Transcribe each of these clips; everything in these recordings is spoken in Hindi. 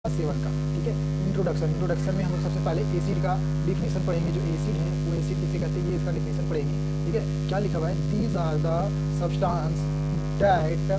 सेवन का। ठीक है, इंट्रोडक्शन में हम लोग सबसे पहले एसिड का डिफिनेशन पढ़ेंगे। जो एसिड है वो एसिड किसे कहते हैं, ये इसका डिफिनेशन पढ़ेंगे। ठीक है, क्या लिखा हुआ है, these are the substance that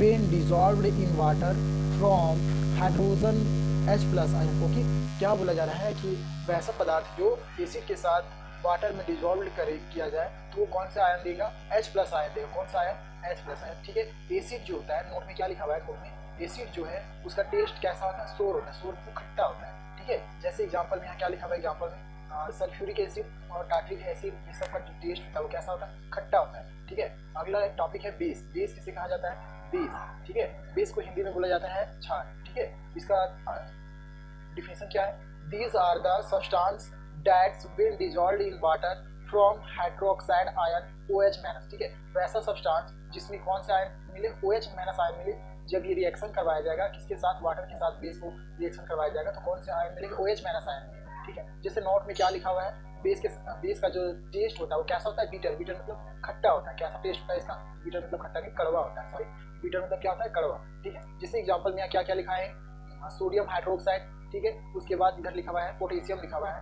when dissolved in water from hydrogen H+ ion. Okay, क्या बोला जा रहा है कि वैसा पदार्थ जो एसिड के साथ वाटर में डिसॉल्व किया जाए तो वो कौन सा आयन देगा, H+ आयन देगा। कौन सा आयन, H+ आयन। ठीक है, एसिड जो होता है, नोट में क्या लिखा हुआ है, नोट में एसिड जो है उसका टेस्ट कैसा होता है, सोर होता है, सोर वो खट्टा होता है। ठीक है, जैसे एग्जांपल में यहाँ क्या लिखा हुआ है, एग्जांपल में सल्फ्यूरिक एसिड और टार्ट्रिक एसिड, ये सब का टेस्ट होता है वो कैसा होता है, खट्टा होता है। ठीक है, अगला टॉपिक है बेस। बेस किसे कहा जाता है, बेस। ठीक है, बेस को हिंदी में बोला जाता है क्षार। ठीक है, इसका डिफिनेशन क्या है, these are the substances that's when dissolved in water from hydroxide ion OH-। ठीक है, वैसा सब्सटेंस जिसमें कौन सा आयन मिले, OH- आयन मिले। जब ये रिएक्शन करवाया जाएगा किसके साथ, वाटर के साथ बेस को रिएक्शन करवाया जाएगा तो कौन से आयन मिलेंगे, OH- आयन। ठीक है, जैसे नोट में क्या लिखा हुआ है, बेस का जो टेस्ट होता है वो कैसा होता है, बीटर। बीटर मतलब खट्टा होता है। कैसा टेस्ट होता है इसका, बीटर मतलब खट्टा नहीं, कड़वा होता है। सॉरी, बीटर मतलब क्या होता है, कड़वा। ठीक है, जैसे एग्जांपल में क्या क्या लिखा है, सोडियम हाइड्रोक्साइड। ठीक है, उसके बाद इधर लिखा हुआ है पोटेशियम लिखा हुआ है,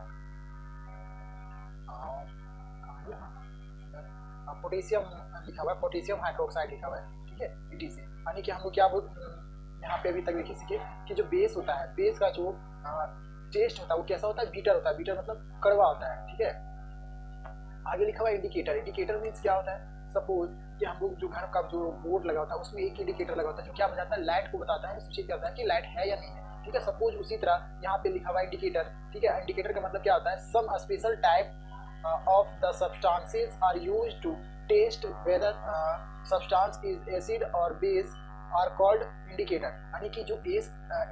पोटेशियम लिखा हुआ है, पोटेशियम हाइड्रोक्साइड लिखा हुआ है। ठीक है, PTC। यानी कि हम लोग क्या यहाँ पे अभी तक लिखे सीखे कि जो बेस होता है, बेस का जो टेस्ट होता है वो कैसा होता है, बीटर होता है। बीटर मतलब कड़वा होता है। ठीक है, आगे लिखा हुआ है इंडिकेटर। इंडिकेटर मीन्स क्या होता है, सपोज कि हम लोग जो घर का जो बोर्ड लगा होता है उसमें एक इंडिकेटर लगा होता है जो क्या बताता है, लाइट को बताता है, सूचित करता है कि लाइट है या नहीं है। ठीक है, सपोज उसी तरह यहाँ पे लिखा हुआ है इंडिकेटर। ठीक है, इंडिकेटर का मतलब क्या होता है, some special type of the substances are used to test whether substance is acid or base are called indicator। यानी कि जो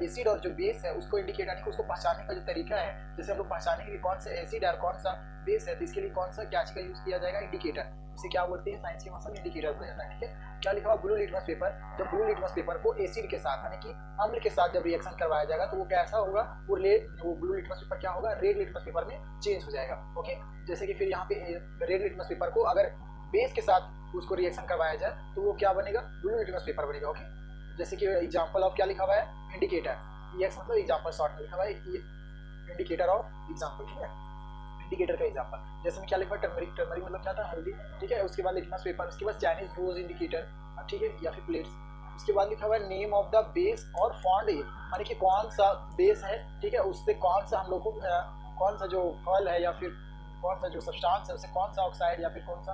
एसिड और जो बेस है उसको इंडिकेट, यानी कि उसको पहचानने का जो तरीका है, जैसे हम लोग पहचानेंगे कि कौन सा एसिड और कौन सा बेस है तो इसके लिए कौन सा क्या चीज का यूज किया जाएगा, इंडिकेटर। इसे क्या बोलते हैं, साइंस की भाषा में इंडिकेटर बोला जाता है। ठीक है, क्या लिखा हुआ, ब्लू लिटमस पेपर। जब ब्लू लिटमस पेपर को एसिड के साथ यानी कि अम्ल के साथ जब रिएक्शन करवाया जाएगा तो वो कैसा होगा, वो ब्लू लिटमस पेपर क्या होगा, रेड लिटमस पेपर में चेंज हो जाएगा। ओके, जैसे कि फिर यहाँ पे रेड लिटमस पेपर को अगर बेस के साथ उसको रिएक्शन करवाया जाए तो वो क्या बनेगा, ब्लू लिटमस पेपर बनेगा। ओके, जैसे कि एग्जांपल ऑफ क्या लिखा हुआ है, इंडिकेटर। EX मतलब एग्जांपल, शॉर्ट में लिखा हुआ है इंडिकेटर ऑफ एग्जांपल। ठीक है, इंडिकेटर का एग्जांपल, जैसे में क्या लिखा है, टर्मरिक। टर्मरिक मतलब क्या था, हल्दी। ठीक है, उसके बाद लिटमस पेपर, उसके बाद चाइनीज रोज इंडिकेटर। ठीक है, या फिर प्लेट्स। उसके बाद लिखा हुआ है नेम ऑफ द बेस और फॉन्ड ए, यानी कि कौन सा बेस है। ठीक है, उससे कौन सा हम लोग को कौन सा जो फल है या फिर कौन सा जो सब्सटेंस है उससे कौन सा ऑक्साइड या फिर कौन सा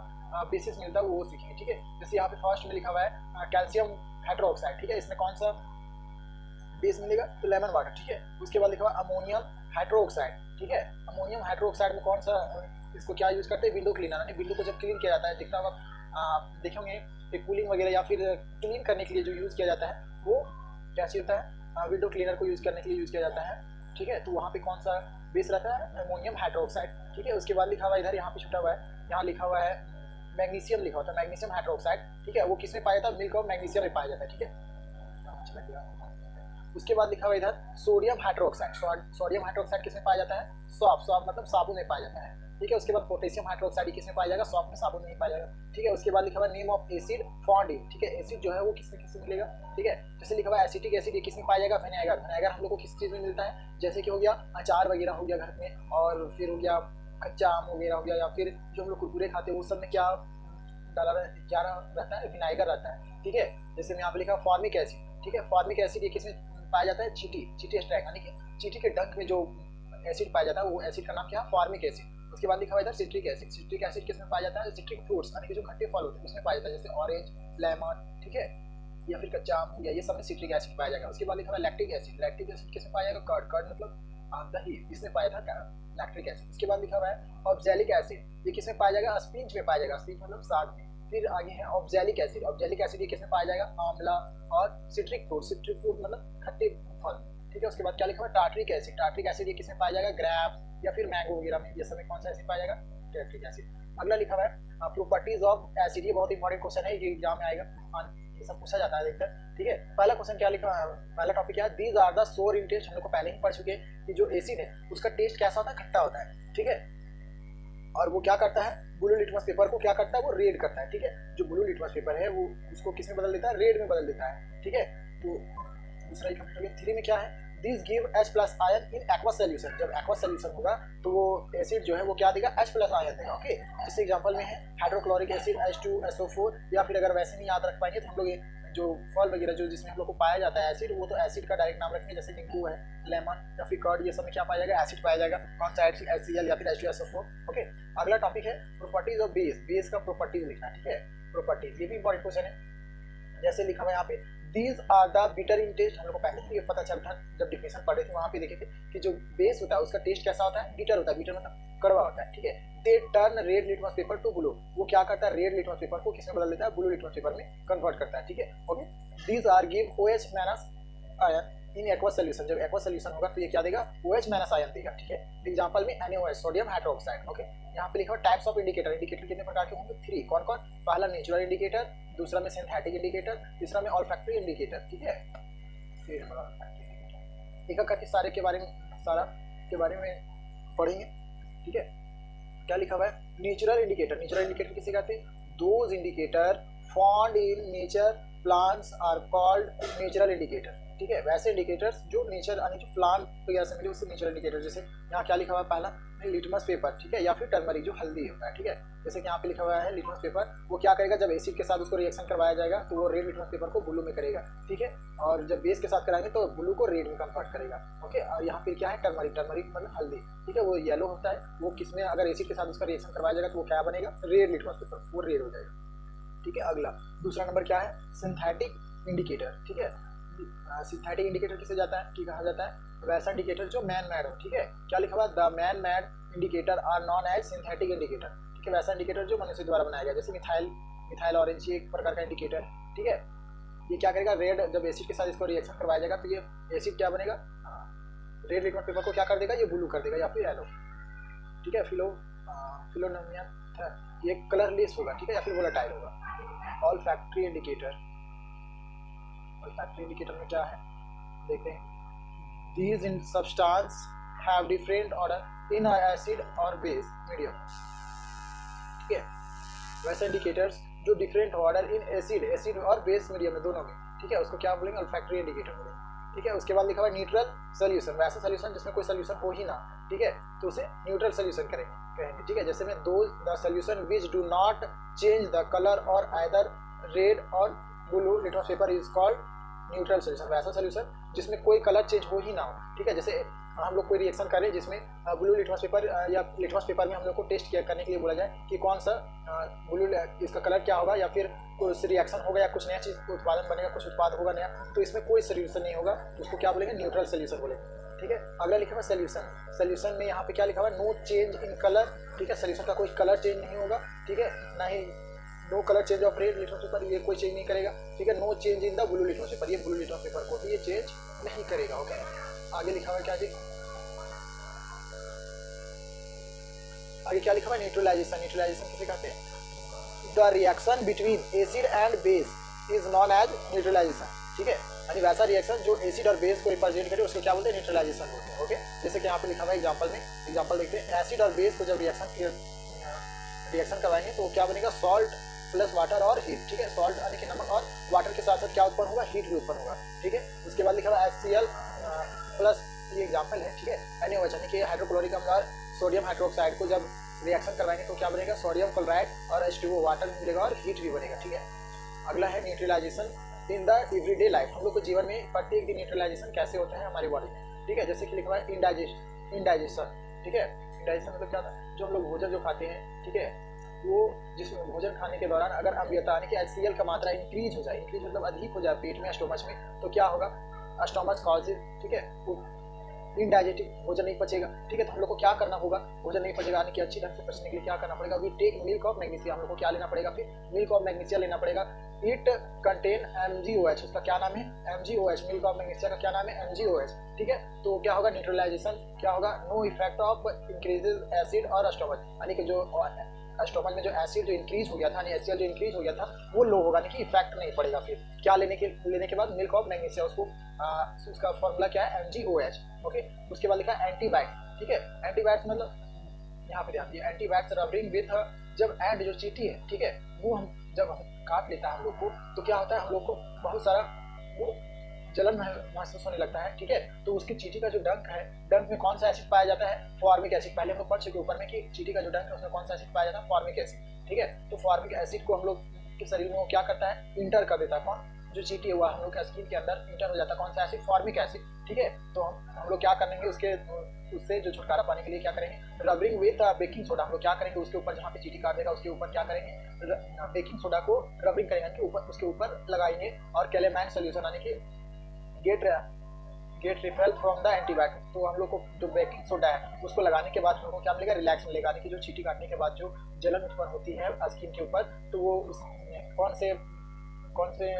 बेसिस मिलता है वो सीखेंगे। ठीक है, जैसे यहाँ पे फर्स्ट में लिखा हुआ है कैल्शियम हाइड्रोक्साइड। ठीक है, इसमें कौन सा बेस मिलेगा, तो लेमन वाटर। ठीक है, उसके बाद लिखा हुआ अमोनियम हाइड्रोक्साइड। ठीक है, अमोनियम हाइड्रोक्साइड में कौन सा, इसको क्या यूज करते हैं, विंडो क्लीनर। यानी विंडो को जब क्लीन किया जाता है, दिखता होगा आप देखेंगे कूलिंग वगैरह या फिर क्लीन करने के लिए जो यूज किया जाता है वो क्या चीज होता है, विंडो क्लीनर को यूज करने के लिए यूज किया जाता है। ठीक है, तो वहाँ पे कौन सा बेस रहता है, अमोनियम हाइड्रोक्साइड। ठीक है, उसके बाद लिखा हुआ है इधर, यहाँ पे छुटा हुआ है, यहाँ लिखा हुआ है मैग्नीशियम लिखा होता है, मैग्नीशियम हाइड्रोक्साइड। ठीक है, वो किसमें पाया जाता है, मिल्क और मैग्नीशियम में पाया जाता है। ठीक है, उसके बाद लिखा हुआ इधर सोडियम हाइड्रोक्साइड। सोडियम हाइड्रोक्साइड किसमें पाया जाता है, सॉप। सॉप मतलब साबुन में पाया जाता है। ठीक है, उसके बाद पोटेशियम हाइड्रोक्साइड किसमें पाया जाएगा, सॉप में, साबुन में नहीं पाया जाएगा। ठीक है, उसके बाद लिखा हुआ नेम ऑफ एसिड फॉन्ड इन। ठीक है, एसिड जो है वो किसमें किसमें मिलेगा। ठीक है, जैसे लिखा हुआ एसिटिक एसिड, ये किसमें पाया जाएगा, विनेगर। विनेगर हम लोग को किस चीज़ में मिलता है, जैसे कि हो गया अचार वगैरह हो गया घर में, और फिर हो गया कच्चा आम वगैरह हो गया, या फिर जो हम लोग कुरकुरे खाते हैं वो सब में क्या डाला क्या रहता है, विनेगर रहता है। ठीक है, जैसे यहाँ पे लिखा फॉर्मिक एसिड। ठीक है, फॉर्मिक एसिड ये किसमें पाया जाता है, चीटी। चीटी एक्सट्रैक्ट, यानी कि चीटी के डंक में जो एसिड पाया जाता है वो एसिड का नाम क्या है, फॉर्मिक एसिड। उसके बाद लिखा हुआ है इधर सिट्रिक एसिड। सिट्रिक एसिड किसमें पाया जाता है, सिट्रिक फ्रूट्स यानी कि जो खट्टे फल होते हैं उसमें पाया जाता है, जैसे ऑरेंज, लेमन। ठीक है, या फिर कच्चा आम हो गया, ये सब में सिट्रिक एसिड पाया जाएगा। उसके बाद लिखा हुआ है लैक्टिक एसिड। लैक्टिक एसिड किसमें पाया जाएगा, कर्ड। कर्ड मतलब दही, इसमें पाया था लैक्टिक एसिड। उसके बाद लिखा हुआ है ऑक्सैलिक एसिड, ये किसमें पाया जाएगा, स्पीच में पाया जाएगा। स्पीच मतलब साग में। फिर आगे है ऑक्सैलिक एसिड। ऑक्सैलिक एसिड ये किसमें पाया जाएगा, आंवला और सिट्रिक फ्रूट। सिट्रिक फ्रूट मतलब खट्टे फल। ठीक है, उसके बाद क्या लिखा हुआ है टार्ट्रिक एसिड। टार्ट्रिक एसिड ये किसमें पाया जाएगा, ग्रेप्स या फिर मैंगो वगैरह में, ये सब में कौन सा एसिड पाया जाएगा, टार्ट्रिक एसिड। अगला लिखा हुआ है प्रॉपर्टीज ऑफ एसिड। ये बहुत इंपॉर्टेंट क्वेश्चन है, ये एग्जाम में आएगा, ये सब पूछा जाता है अधिकतर। ठीक है, पहला क्वेश्चन क्या लिखा, पहला टॉपिक क्या है, दीज आर द सोर इन टेस्ट। हम लोग को पहले ही पढ़ चुके कि जो एसिड है उसका टेस्ट कैसा होता है, खट्टा होता है। ठीक है, और वो क्या करता है, ब्लू लिटमस पेपर को क्या करता है, वो रेड करता है। ठीक है, जो ब्लू लिटमस पेपर है वो उसको किस में बदल देता है, रेड में बदल देता है। ठीक है, तो दूसरा कंप्लीट हो गया। 3 में क्या है, this give H plus ion in aqua solution. जब एक्वा सोल्यूशन होगा तो वो एसिड जो है वो क्या देगा, H प्लस आयन देगा। ओके, इस एग्जांपल में है हाइड्रोक्लोरिक एसिड H2SO4, या फिर अगर वैसे नहीं याद रख पाएंगे तो हम लोग जो फल वगैरह जो जिसमें हम लोग को पाया जाता है एसिड, वो तो एसिड का डायरेक्ट नाम रखेंगे, जैसे नींबू है, लेमन या फिर कर्ड, ये सब में क्या पाया जाएगा, एसिड पाया जाएगा। कौन सा एसिड, HCl या फिर H2SO4। ओके, अगला टॉपिक है प्रॉपर्टीज ऑफ बेस। बेस का प्रॉपर्टीज लिखना, ठीक है, प्रॉपर्टीज, ये भी इंपॉर्टेंट क्वेश्चन है। जैसे लिखा हुआ है यहाँ पे, these are the bitter in taste. हम लोग को पहले ही पता चलता है, जब डिफिनेशन पढ़े थे वहाँ पे देखे थे कि जो बेस होता है उसका टेस्ट कैसा होता है, बिटर होता है। बिटर मतलब कड़वा होता है, ठीक है। They turn red litmus paper to blue. वो क्या करता है, रेड लिटमस पेपर को किसमें बदल देता है, ब्लू लिटमस पेपर में कन्वर्ट करता है, ठीक है। Okay, these are give OH minus ion in aqua solution. जब एक्वा सोल्यूशन होगा तो ये क्या देगा, OH माइनस आयन देगा, ठीक है। एग्जांपल में NaOH, सोडियम हाइड्रोक्साइड। ओके, यहाँ पे लिखा हुआ टाइप्स ऑफ इंडिकेटर। इंडिकेटर कितने प्रकार के होंगे, 3। कौन कौन, पहला नेचुरल इंडिकेटर, दूसरा में सिंथेटिक इंडिकेटर, तीसरा में ऑल्फैक्टरी इंडिकेटर, ठीक है। फिर एक करके सारे के बारे में पढ़ेंगे, ठीक है। क्या लिखा हुआ है, नेचुरल इंडिकेटर। नेचुरल इंडिकेटर किसे कहते हैं, those indicator found in nature plants are called natural indicator, ठीक है। वैसे इंडिकेटर्स जो नेचर यानी जो प्लांट वगैरह से मिले उससे नेचुरल इंडिकेटर। जैसे यहाँ क्या लिखा हुआ है, पहला लिटमस पेपर, ठीक है, या फिर टर्मरिक जो हल्दी होता है, ठीक है। जैसे कि यहाँ पे लिखा हुआ है लिटमस पेपर, वो क्या करेगा, जब एसिड के साथ उसको रिएक्शन करवाया जाएगा तो वो रेड लिटमस पेपर को ब्लू में करेगा, ठीक है। और जब बेस के साथ कराएंगे तो ब्लू को रेड में कन्वर्ट करेगा। ओके, और यहाँ पे क्या है, टर्मरिक। टर्मरिक मतलब हल्दी, ठीक है, वो येलो होता है। वो किसमें, अगर एसिड के साथ उसका रिएक्शन करवाया जाएगा तो वो क्या बनेगा, रेड लिटमस पेपर, वो रेड हो जाएगा, ठीक है। अगला दूसरा नंबर क्या है, सिंथेटिक इंडिकेटर, ठीक है। सिंथेटिक इंडिकेटर किसे जाता है, कहा जाता है वैसा इंडिकेटर जो मैन मेड हो, ठीक है। क्या लिखा हुआ, the man made indicator are known as synthetic indicator, ठीक है। वैसा इंडिकेटर जो मनुष्य द्वारा बनाया गया, जैसे मिथाइल ऑरेंज, ये एक प्रकार का इंडिकेटर, ठीक है। ये क्या करेगा, रेड, जब एसिड के साथ इसको रिएक्शन करवाया जाएगा तो ये एसिड क्या बनेगा, रेड लिटमस पेपर को क्या कर देगा, ये ब्लू कर देगा या फिर येलो, ठीक है। फिलोनोमिया ये कलरलेस होगा, ठीक है, या फिर वोलेटाइल होगा। ऑल्फैक्टरी इंडिकेटर, ऑल्फैक्टरी इंडिकेटर में क्या है देखते हैं, these in substance have different order in acid और base medium, ठीक है। वैसे इंडिकेटर्स जो डिफरेंट ऑर्डर इन एसिड और बेस मीडियम में, दोनों में, ठीक है, उसको क्या बोलेंगे, ऑल्फैक्टरी इंडिकेटर बोलेंगे, ठीक है। उसके बाद लिखा हुआ है न्यूट्रल सोल्यूशन। वैसा सोल्यूशन जिसमें कोई सोल्यूशन हो ही ना, ठीक है, तो उसे न्यूट्रल सोल्यूशन कहेंगे, ठीक है। जैसे में the solution which do not change the colour और आइदर रेड और blue litmus paper is called neutral solution. वैसा सोल्यूशन जिसमें कोई कलर चेंज हो ही ना हो, ठीक है। जैसे हम लोग कोई रिएक्शन करें जिसमें ब्लू लिटमस पेपर या लिटमस पेपर में हम लोग को टेस्ट किया करने के लिए बोला जाए कि कौन सा ब्लू इसका कलर क्या होगा, या फिर कुछ रिएक्शन होगा या कुछ नया चीज़ उत्पादन बनेगा, कुछ उत्पाद होगा नया, तो इसमें कोई सोल्यूशन नहीं होगा, उसको क्या बोलेंगे, न्यूट्रल सोल्यूशन बोलेंगे, ठीक है। अगला लिखा हुआ सोल्यूशन। सोल्यूशन में यहाँ पे क्या लिखा हुआ है, नो चेंज इन कलर, ठीक है। सोल्यूशन का कोई कलर चेंज नहीं होगा, ठीक है, ना ही no colour change of red litmus paper, ये कोई चेंज नहीं करेगा, ठीक है। No change in the blue litmus paper, ये ब्लू लिटमस पेपर को भी ये चेंज नहीं करेगा। ओके, आगे लिखा हुआ क्या जी, आगे क्या लिखा हुआ है, न्यूट्रलाइजेशन। न्यूट्रलाइजेशन किसे कहते हैं, the reaction between acid and base is known as neutralisation, ठीक है। यानी वैसा रिएक्शन जो एसिड और बेस को रिप्रेजेंट करे उसको क्या बोलते हैं, न्यूट्रलाइजेशन बोलते हैं। ओके, जैसे कि यहाँ पे लिखा हुआ है एग्जांपल में, एग्जांपल देखते हैं, एसिड और बेस को जब रिएक्शन करवाएंगे तो क्या बनेगा, सॉल्ट प्लस वाटर और हीट, ठीक है। सॉल्ट यानी कि नमक और वाटर के साथ साथ क्या उत्पन्न होगा, हीट भी उत्पन्न होगा, ठीक है। उसके बाद लिखा हुआ HCl प्लस, ये एग्जांपल है, ठीक है। NaOH यानी कि हाइड्रोक्लोरिक अम्ल और सोडियम हाइड्रोक्साइड को जब रिएक्शन करवाएंगे तो क्या बनेगा, सोडियम क्लोराइड और H2O वाटर मिलेगा और हीट भी बनेगा, ठीक है। अगला है neutralisation in the everyday life. हम लोग को जीवन में प्रत्येक दिन न्यूट्रलाइजेशन कैसे होता है हमारी बॉडी में, ठीक है। जैसे कि लिखा हुआ है इंडाइजेशन, ठीक है। इंडाइजेशन मतलब क्या था, जो हम लोग भोजन जो खाते हैं, ठीक है, वो जिसमें भोजन खाने के दौरान अगर अम्लता यानी कि HCl का मात्रा इंक्रीज हो जाए, इंक्रीज मतलब अधिक हो जाए पेट में, स्टोमच में, तो क्या होगा, स्टोमच कॉजेज, ठीक है, इनडाइजेटिव, भोजन नहीं पचेगा, ठीक है। तो हम लोग को क्या करना होगा, भोजन नहीं पचेगा यानी कि अच्छी ढंग से पचने के लिए क्या करना पड़ेगा, we take milk of magnesia. हम लोग को क्या लेना पड़ेगा, फिर मिल्क ऑफ मैग्नीशिया लेना पड़ेगा। इट कंटेन MgOH, उसका क्या नाम है, MgOH, मिल्क ऑफ मैग्नीशिया का क्या नाम है, MgOH, ठीक है। तो क्या होगा, न्यूट्रलाइजेशन क्या होगा, no effect of increases acid और स्टोमच, यानी कि जो स्टोमच में जो एसिड जो इंक्रीज हो गया था, HCl जो इंक्रीज हो गया था वो लो होगा, यानी कि इफेक्ट नहीं पड़ेगा। फिर क्या लेने के बाद मिल्क ऑफ मैग्नीशिया, उसको उसका फॉर्मूला क्या है, MgOH, ओके। उसके बाद लिखा है एंटीबायोटिक्स, ठीक है। एंटीबायोटिक्स मतलब यहाँ पे ध्यान दिए, एंटीबायोटिक्स रबरिंग विथ, जब एंड जो चींटी है, ठीक है, वो हम जब काट लेता है हम लोग को, तो क्या होता है, हम लोग को बहुत सारा वो जलन महसूस होने लगता है, ठीक है, तो उसकी चींटी का जो डंक है, डंक में कौन सा एसिड पाया जाता है, फॉर्मिक एसिड। पहले हम लोग पढ़ चुके ऊपर में कि चींटी का जो डंक है उसमें कौन सा एसिड पाया जाता है, फॉर्मिक एसिड, ठीक है। तो फॉर्मिक एसिड को हम लोग के शरीर में वो क्या करता है, इंटर कर देता है। कौन, जो चींटी हुआ हम लोग के स्किन के अंदर इंटर हो जाता है, कौन सा एसिड, फॉर्मिक एसिड, ठीक है। तो हम लोग क्या करेंगे, उससे जो छुटकारा पाने के लिए क्या करेंगे, रबरिंग विद बेकिंग सोडा। हम लोग क्या करेंगे, उसके ऊपर जहाँ पे चींटी काट देगा उसके ऊपर क्या करेंगे, बेकिंग सोडा को रबरिंग करेंगे, ऊपर उसके ऊपर लगाएंगे, और कैलेमाइन सोल्यूशन यानी कि get relief from the antibiotic. तो हम लोग को जो बेकिंग सोडा है उसको लगाने के बाद हम लोग को क्या मिलेगा, रिलैक्स मिलेगा। यानी कि जो चींटी काटने के बाद जो जलन उत्पन्न होती है स्किन के ऊपर, तो वो कौन से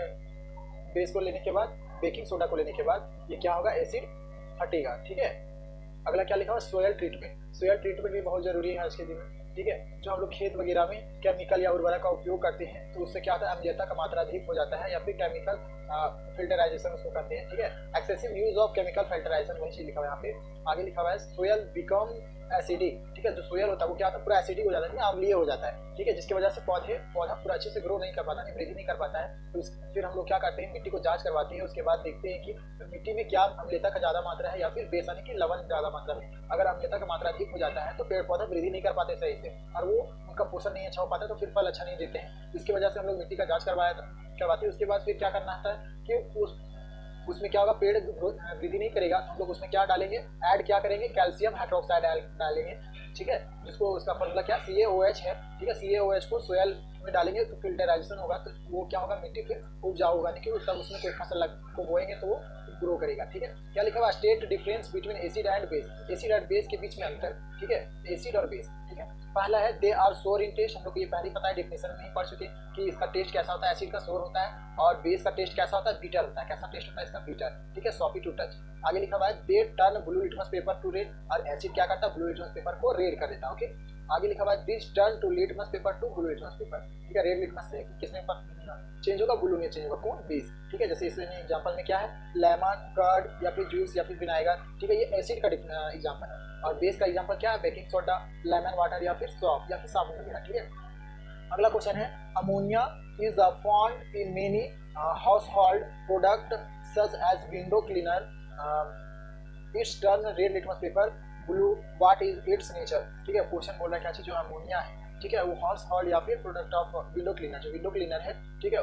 बेस को लेने के बाद, बेकिंग सोडा को लेने के बाद ये क्या होगा, एसिड हटेगा, ठीक है। अगला क्या लिखा हुआ, सोयल ट्रीटमेंट। सोयल ट्रीटमेंट भी बहुत जरूरी है आज के दिन में, ठीक है। जो हम लोग खेत वगैरह में केमिकल या उर्वरक का उपयोग करते हैं तो उससे क्या होता है, अम्लीयता का मात्रा अधिक हो जाता है, या फिर केमिकल फिल्टराइजेशन उसको करते हैं, ठीक है। Excessive use of chemical filterization, वही चीज लिखा हुआ है यहाँ पे। आगे लिखा हुआ है सोयल बिकम एसिडिक, ठीक है। जो सोयल होता है वो क्या होता है, पूरा एसिडिक हो जाता है, अम्लीय हो जाता है, ठीक है, जिसकी वजह से पौधा पूरा अच्छे से ग्रो नहीं कर पाता है, वृद्धि नहीं कर पाता है। तो फिर हम लोग क्या करते हैं, मिट्टी को जांच करवाते हैं, उसके बाद देखते हैं कि मिट्टी में क्या अम्लीयता का ज़्यादा मात्रा है या फिर बेस यानी कि लवण ज़्यादा मात्रा में। अगर अम्लीयता का मात्रा अधिक हो जाता है तो पेड़ पौधा वृद्धि नहीं कर पाते सही से, और वो उनका पोषण नहीं अच्छा हो पाता, तो फिर फल अच्छा नहीं देते हैं। इसकी वजह से हम लोग मिट्टी का जाँच करवाते हैं। उसके बाद फिर क्या करना होता है कि उसमें क्या होगा, पेड़ वृद्धि नहीं करेगा, हम लोग उसमें क्या डालेंगे, ऐड क्या करेंगे, कैल्शियम हाइड्रोक्साइड डालेंगे, ठीक है, जिसको उसका फॉर्मूला क्या CaOH है, ठीक है। CaOH को सोयल में डालेंगे तो फिल्टराइजेशन होगा, तो वो क्या होगा, मिट्टी फिर उपजाऊ होगा, नहीं कि तब उसमें कोई फसल को बोएंगे तो वो ग्रो करेगा, ठीक है। क्या लिखा हुआ, state difference between acid and base. Acid and base के बीच में अंतर, ठीक है, एसिड और बेस, ठीक है। पहला है दे आर सोर इन टेस्ट, हम लोग को ये पहले पता है, डेफिनेशन में ही पढ़ चुके कि इसका टेस्ट कैसा होता है, एसिड का सोर होता है, और बेस का टेस्ट कैसा होता है, बीटर होता है। कैसा टेस्ट होता है इसका, बीटर, ठीक है, सॉफ्टी टू टच। आगे लिखा हुआ है they turn blue litmus paper to red, और एसिड क्या करता है, ब्लू लिटमस पेपर को रेड कर देता है, ओके। आगे लिखा हुआ है this turn to litmus paper to blue litmus paper, ठीक है। रेड लिटमस से किसमें चेंज होगा, ब्लू में चेंज होगा, कौन, बेस, ठीक है। जैसे इसमें एग्जांपल में क्या है, लेमन, कर्ड या फिर जूस या फिर विनेगर, ठीक है, ये एसिड का एग्जांपल है। और बेस का एग्जांपल क्या है, बेकिंग सोडा, लेमन वाटर या फिर सॉप या फिर साबुन वगैरह, ठीक है। अगला क्वेश्चन है, ammonia is a found in many household product such as window cleaner, it's turn red litmus paper blue, what is its nature, ठीक है। क्वेश्चन बोल रहा है क्या चीज, जो अमोनिया है, ठीक है, वो हाउस होल्ड या फिर प्रोडक्ट ऑफ विंडो क्लीनर, जो विंडो क्लीनर है, ठीक है,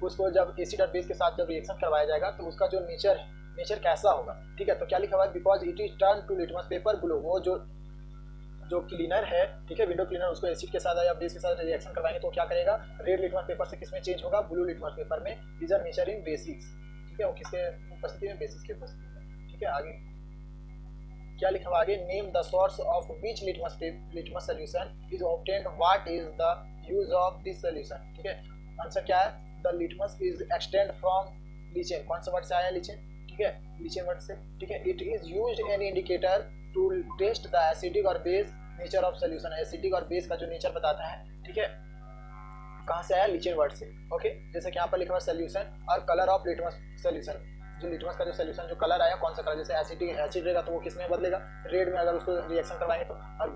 उसको जब एसिड और बेस के साथ जब रिएक्शन करवाया जाएगा तो उसका जो नेचर कैसा होगा, ठीक है। तो क्या लिखा हुआ है, because it is turn to litmus paper blue, वो जो क्लीनर है, ठीक है, विंडो क्लीनर, उसको एसिड के साथ या बेस के साथ रिएक्शन करवाएंगे तो क्या करेगा, रेड लिटमस पेपर से किसमें चेंज होगा, ब्लू लिटमस पेपर में। Is a nature in basics, ठीक है, वो किसके उपस्थिति में, बेसिस की उपस्थिति में, ठीक है। आगे क्या लिखा हुआ, आगे name the source of which litmus solution is obtained, what is the use of this solution, ठीक है। आंसर क्या है, the litmus is extend from lichen, कौन सा वर्ड से आया, लीचेन, ठीक है, लीचेन वर्ड से, ठीक है। It is used an indicator to test the acidic और base nature of solution, acidic और बेस का जो नेचर बताता है, ठीक है, कहाँ से आया, लीचेन वर्ड से, ओके। जैसे कि यहाँ पर लिखा हुआ सोल्यूशन और कलर ऑफ लिटमस सोल्यूशन, जो लिटमस का जो सोल्यूशन जो कलर आया, कौन सा कलर, जैसे एसिड रहेगा तो वो किस में बदलेगा, रेड में। अगर उसको रिएक्शन करवाएंगे तो, और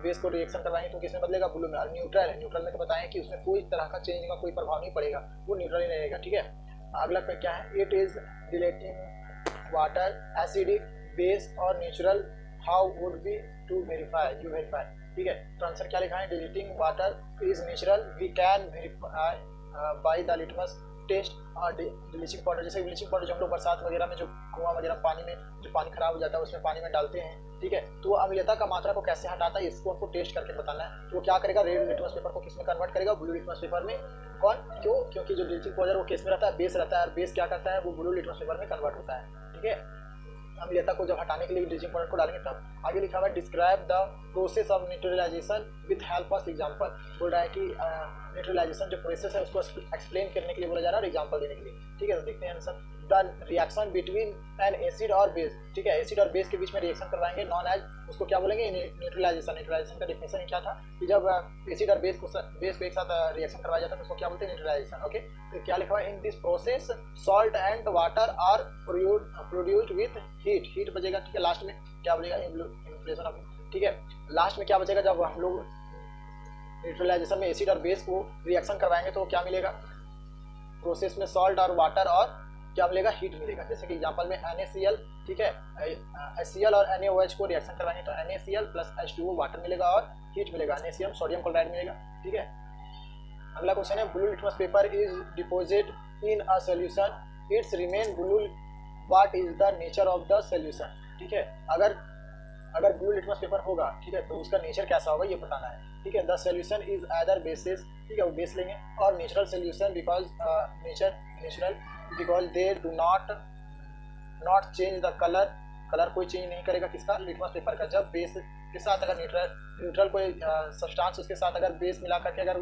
बेस को रिएक्शन करवाएंगे तो किस में बदलेगा, ब्लू में। और न्यूट्रल में तो बताएं कि उसमें कोई तरह का चेंज का कोई प्रभाव नहीं पड़ेगा, वो न्यूट्रल ही रहेगा, ठीक है। अगला पे क्या है, it is relating water, acidic, base और natural, how would be to verify, you verify, ठीक है। तो आंसर क्या लिखा है, deleting water is natural, we can verify by the litmus test. और ब्लीचिंग पाउडर, जैसे ब्लीचिंग पाउडर जो हम लोग बरसात वगैरह में जो कुआं वगैरह पानी में जो पानी खराब हो जाता है उसमें पानी में डालते हैं, ठीक है, तो वो अम्लीयता का मात्रा को कैसे हटाता है इसको हमको टेस्ट करके बताना है। तो वो क्या करेगा, रेड लिटमस पेपर को किसमें कन्वर्ट करेगा, ब्लू लिटमस पेपर में। कौन, क्योंकि जो ब्लीचिंग पाउडर वो किस में रहता है, बेस रहता है, और बेस क्या करता है, वो ब्लू लिटमस पेपर में कन्वर्ट होता है, ठीक है। अम्लीयता को जब हटाने के लिए ब्लीचिंग पाउडर को डालेंगे तब। आगे लिखा हुआ है describe the process of neutralisation with help of example, बोल रहा है कि न्यूट्रलाइजेशन जो प्रोसेस है उसको एक्सप्लेन करने के लिए बोला जा रहा है, एग्जांपल देने के लिए, ठीक है। तो देखते हैं answer, the reaction between N acid और बेस, ठीक है, एसिड और बेस के बीच में रिएक्शन करवाएंगे, नॉन एज, उसको क्या बोलेंगे, न्यूट्रलाइजेशन। न्यूट्रलाइजेशन का डेफिनेशन क्या था कि जब एसिड और बेस को एक साथ रिएक्शन करवाया जाता है तो उसको क्या बोलते हैं, न्यूट्रलाइजेशन, ओके। तो क्या लिखा हुआ है, in this process salt and water are produced with heat बचेगा, ठीक है। लास्ट में क्या बचेगा, इन्फ्लेशन ऑफ, ठीक है, लास्ट में क्या बचेगा, जब हम लोग न्यूट्रलाइजेशन में एसिड और बेस को रिएक्शन करवाएंगे तो क्या मिलेगा, प्रोसेस में सॉल्ट और वाटर और क्या मिलेगा, हीट मिलेगा। जैसे कि एग्जांपल में NaCl, ठीक है, HCl और NaOH को रिएक्शन करवाएंगे तो NaCl प्लस H2O वाटर मिलेगा और हीट मिलेगा, NaCl सोडियम क्लोराइड मिलेगा। ठीक है, अगला क्वेश्चन है blue litmus paper is deposit in a solution, it's remain blue, what is the nature of the solution. ठीक है, अगर ब्लू लिटमस पेपर होगा, ठीक है, तो उसका नेचर कैसा होगा ये बताना है। ठीक है, the solution is either basis, ठीक है, वो बेस लेंगे, और natural solution because natural because they do not change the colour कोई चेंज नहीं करेगा किसका, लिटमस पेपर का। जब बेस के साथ अगर न्यूट्रल कोई सब्सटेंस उसके साथ अगर बेस मिला करके अगर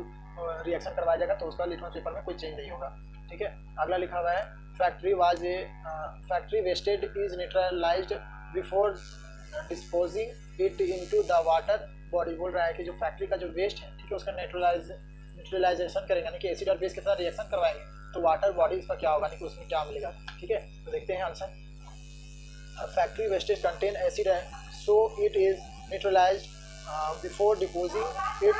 रिएक्शन करवाया जाएगा तो उसका लिटमस पेपर में कोई चेंज नहीं होगा। ठीक है, अगला लिखा हुआ है factory wastage is neutralised before disposing it into the water body. बोल रहा है कि जो फैक्ट्री का जो वेस्ट है, ठीक है, उसका न्यूट्रलाइजेशन करेंगे, यानी कि एसिड और बेस के साथ रिएक्शन करवाएंगे तो वाटर बॉडीज का क्या होगा, यानी कि उसमें क्या मिलेगा। ठीक है, तो देखते हैं answer. Factory wastage contain acid है, so it is neutralised before depositing it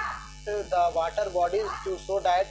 the water bodies to so that